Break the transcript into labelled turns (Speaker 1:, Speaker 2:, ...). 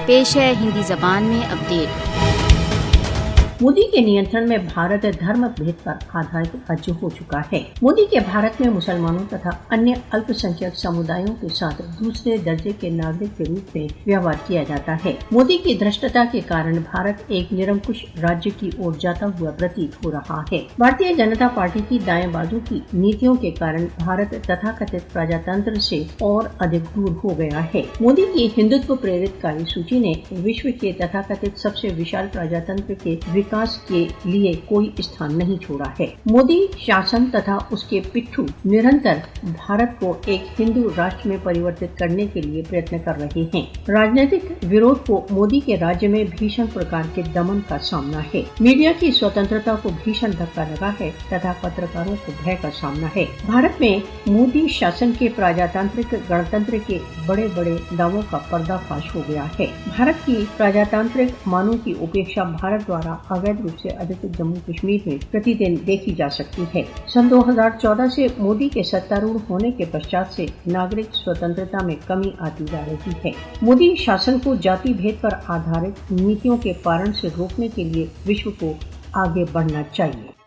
Speaker 1: पेश है हिंदी जबान में अपडेट।
Speaker 2: मोदी के नियंत्रण में भारत धर्म भेद पर आधारित राज्य हो चुका है। मोदी के भारत में मुसलमानों तथा अन्य अल्पसंख्यक समुदायों के साथ दूसरे दर्जे के नागरिक के रूप में व्यवहार किया जाता है। मोदी की धृष्टता के कारण भारत एक निरंकुश राज्य की ओर जाता हुआ प्रतीत हो रहा है। भारतीय जनता पार्टी की दाएं बाजू की नीतियों के कारण भारत तथाकथित प्रजातंत्र से और अधिक दूर हो गया है। मोदी की हिंदुत्व प्रेरित कार्यसूची ने विश्व के तथाकथित सबसे विशाल प्रजातंत्र के विकास के लिए कोई स्थान नहीं छोड़ा है। मोदी शासन तथा उसके पिट्ठू निरंतर भारत को एक हिंदू राष्ट्र में परिवर्तित करने के लिए प्रयत्न कर रहे हैं। राजनीतिक विरोध को मोदी के राज्य में भीषण प्रकार के दमन का सामना है। मीडिया की स्वतंत्रता को भीषण धक्का लगा है तथा पत्रकारों को भय का सामना है। भारत में मोदी शासन के प्रजातांत्रिक गणतंत्र के बड़े बड़े दावों का पर्दाफाश हो गया है। भारत की प्रजातांत्रिक मानों की उपेक्षा भारत द्वारा अवैध रूप से अधिकृत जम्मू कश्मीर में प्रतिदिन देखी जा सकती है। सन 2014 से मोदी के सत्तारूढ़ होने के पश्चात से नागरिक स्वतंत्रता में कमी आती जा रही है। मोदी शासन को जाति भेद पर आधारित नीतियों के पारण से रोकने के लिए विश्व को आगे बढ़ना चाहिए।